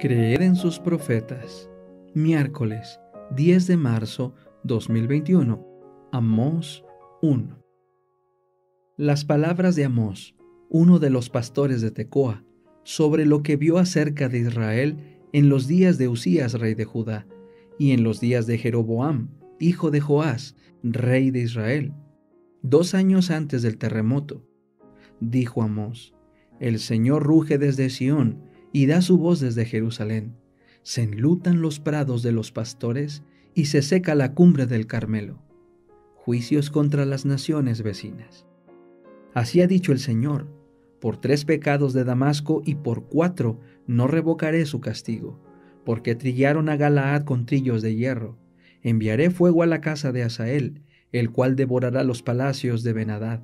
Creed en sus profetas. Miércoles 10 de marzo 2021. Amós 1. Las palabras de Amós, uno de los pastores de Tecoa, sobre lo que vio acerca de Israel en los días de Usías, rey de Judá, y en los días de Jeroboam, hijo de Joás, rey de Israel, 2 años antes del terremoto. Dijo Amós: El Señor ruge desde Sión y da su voz desde Jerusalén. Se enlutan los prados de los pastores y se seca la cumbre del Carmelo. Juicios contra las naciones vecinas. Así ha dicho el Señor: por 3 pecados de Damasco y por 4 no revocaré su castigo, porque trillaron a Galaad con trillos de hierro. Enviaré fuego a la casa de Hazael, el cual devorará los palacios de Ben-Hadad.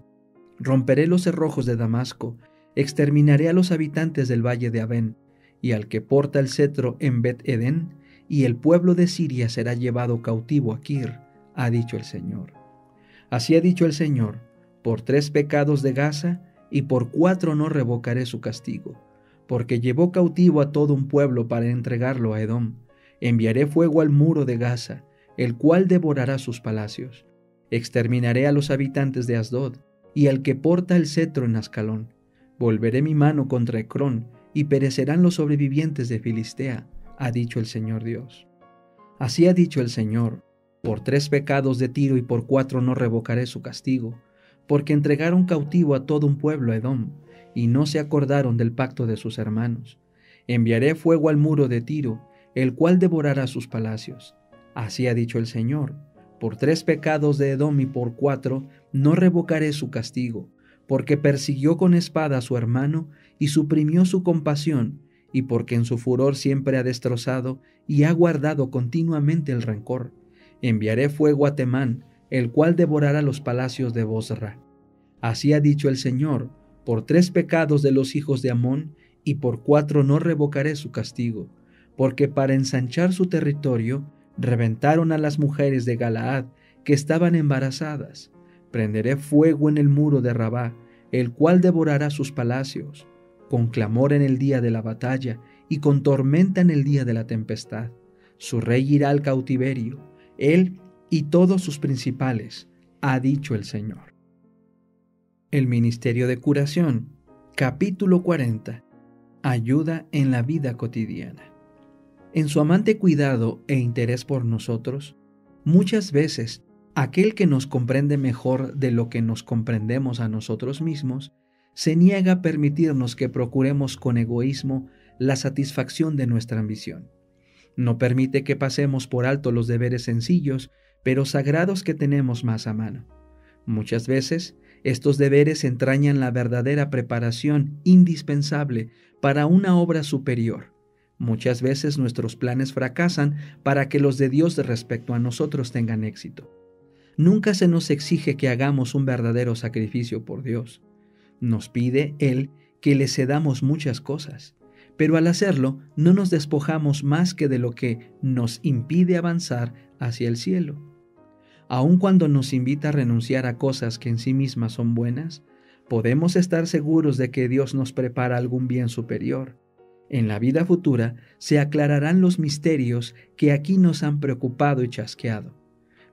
Romperé los cerrojos de Damasco, exterminaré a los habitantes del valle de Abén, y al que porta el cetro en Bet-Edén, y el pueblo de Siria será llevado cautivo a Kir, ha dicho el Señor. Así ha dicho el Señor: por 3 pecados de Gaza y por 4 no revocaré su castigo, porque llevó cautivo a todo un pueblo para entregarlo a Edom. Enviaré fuego al muro de Gaza, el cual devorará sus palacios. Exterminaré a los habitantes de Asdod, y al que porta el cetro en Ascalón. Volveré mi mano contra Ecrón, y perecerán los sobrevivientes de Filistea, ha dicho el Señor Dios. Así ha dicho el Señor: por 3 pecados de Tiro y por 4 no revocaré su castigo, porque entregaron cautivo a todo un pueblo a Edom, y no se acordaron del pacto de sus hermanos. Enviaré fuego al muro de Tiro, el cual devorará sus palacios. Así ha dicho el Señor: por 3 pecados de Edom y por 4 no revocaré su castigo, porque persiguió con espada a su hermano y suprimió su compasión, y porque en su furor siempre ha destrozado y ha guardado continuamente el rencor. Enviaré fuego a Temán, el cual devorará los palacios de Bosra. Así ha dicho el Señor: por 3 pecados de los hijos de Amón y por 4 no revocaré su castigo, porque para ensanchar su territorio reventaron a las mujeres de Galaad que estaban embarazadas. Prenderé fuego en el muro de Rabá, el cual devorará sus palacios, con clamor en el día de la batalla y con tormenta en el día de la tempestad. Su rey irá al cautiverio, él y todos sus principales, ha dicho el Señor. El Ministerio de Curación, capítulo 40. Ayuda en la vida cotidiana. En su amante cuidado e interés por nosotros, muchas veces aquel que nos comprende mejor de lo que nos comprendemos a nosotros mismos, se niega a permitirnos que procuremos con egoísmo la satisfacción de nuestra ambición. No permite que pasemos por alto los deberes sencillos, pero sagrados que tenemos más a mano. Muchas veces, estos deberes entrañan la verdadera preparación indispensable para una obra superior. Muchas veces nuestros planes fracasan para que los de Dios respecto a nosotros tengan éxito. Nunca se nos exige que hagamos un verdadero sacrificio por Dios. Nos pide Él que le cedamos muchas cosas, pero al hacerlo no nos despojamos más que de lo que nos impide avanzar hacia el cielo. Aun cuando nos invita a renunciar a cosas que en sí mismas son buenas, podemos estar seguros de que Dios nos prepara algún bien superior. En la vida futura se aclararán los misterios que aquí nos han preocupado y chasqueado.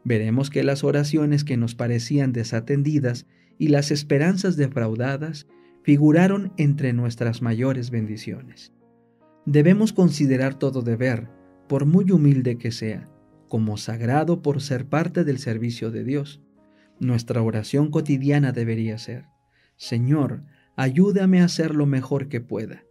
Veremos que las oraciones que nos parecían desatendidas y las esperanzas defraudadas figuraron entre nuestras mayores bendiciones. Debemos considerar todo deber, por muy humilde que sea, como sagrado por ser parte del servicio de Dios. Nuestra oración cotidiana debería ser: Señor, ayúdame a hacer lo mejor que pueda.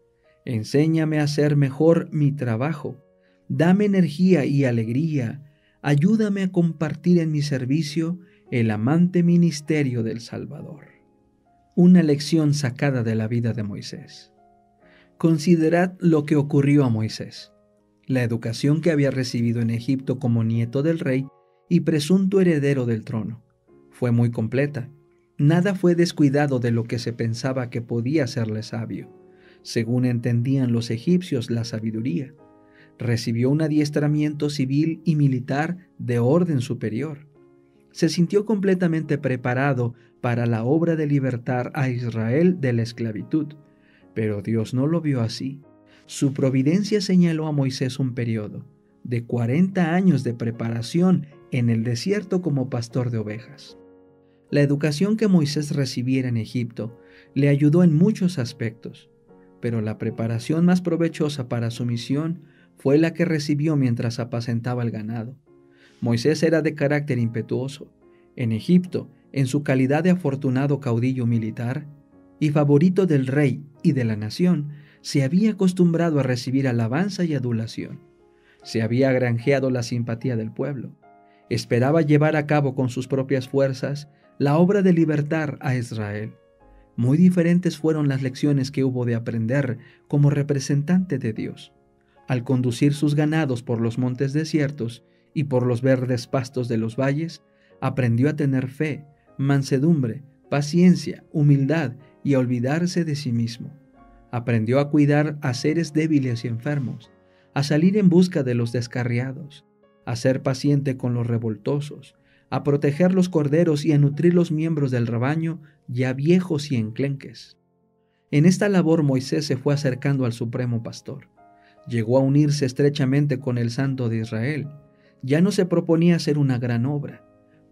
Enséñame a hacer mejor mi trabajo. Dame energía y alegría. Ayúdame a compartir en mi servicio el amante ministerio del Salvador. Una lección sacada de la vida de Moisés. Considerad lo que ocurrió a Moisés. La educación que había recibido en Egipto como nieto del rey y presunto heredero del trono fue muy completa. Nada fue descuidado de lo que se pensaba que podía hacerle sabio, según entendían los egipcios la sabiduría. Recibió un adiestramiento civil y militar de orden superior. Se sintió completamente preparado para la obra de libertar a Israel de la esclavitud, pero Dios no lo vio así. su providencia señaló a Moisés un periodo de 40 años de preparación en el desierto como pastor de ovejas. La educación que Moisés recibiera en Egipto le ayudó en muchos aspectos, pero la preparación más provechosa para su misión fue la que recibió mientras apacentaba el ganado. Moisés era de carácter impetuoso. En Egipto, en su calidad de afortunado caudillo militar y favorito del rey y de la nación, se había acostumbrado a recibir alabanza y adulación. Se había granjeado la simpatía del pueblo. Esperaba llevar a cabo con sus propias fuerzas la obra de libertar a Israel. Muy diferentes fueron las lecciones que hubo de aprender como representante de Dios. Al conducir sus ganados por los montes desiertos y por los verdes pastos de los valles, aprendió a tener fe, mansedumbre, paciencia, humildad y a olvidarse de sí mismo. Aprendió a cuidar a seres débiles y enfermos, a salir en busca de los descarriados, a ser paciente con los revoltosos, a proteger los corderos y a nutrir los miembros del rebaño ya viejos y enclenques. En esta labor Moisés se fue acercando al Supremo Pastor. Llegó a unirse estrechamente con el Santo de Israel. Ya no se proponía hacer una gran obra.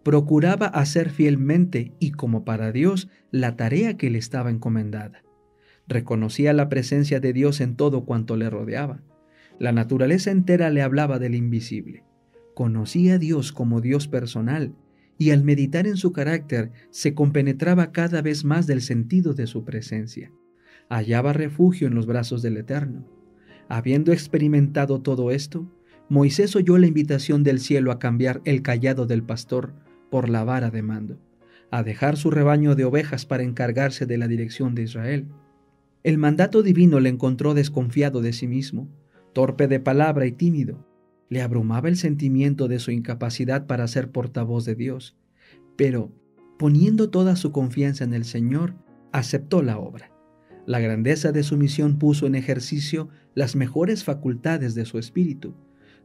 Procuraba hacer fielmente y como para Dios la tarea que le estaba encomendada. Reconocía la presencia de Dios en todo cuanto le rodeaba. La naturaleza entera le hablaba del invisible. Conocía a Dios como Dios personal y al meditar en su carácter se compenetraba cada vez más del sentido de su presencia. Hallaba refugio en los brazos del Eterno. Habiendo experimentado todo esto, Moisés oyó la invitación del cielo a cambiar el cayado del pastor por la vara de mando, a dejar su rebaño de ovejas para encargarse de la dirección de Israel. El mandato divino le encontró desconfiado de sí mismo, torpe de palabra y tímido. Le abrumaba el sentimiento de su incapacidad para ser portavoz de Dios, pero, poniendo toda su confianza en el Señor, aceptó la obra. La grandeza de su misión puso en ejercicio las mejores facultades de su espíritu.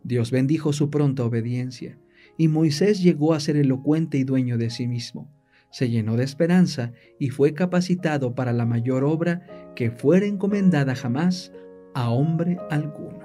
Dios bendijo su pronta obediencia, y Moisés llegó a ser elocuente y dueño de sí mismo. Se llenó de esperanza y fue capacitado para la mayor obra que fuera encomendada jamás a hombre alguno.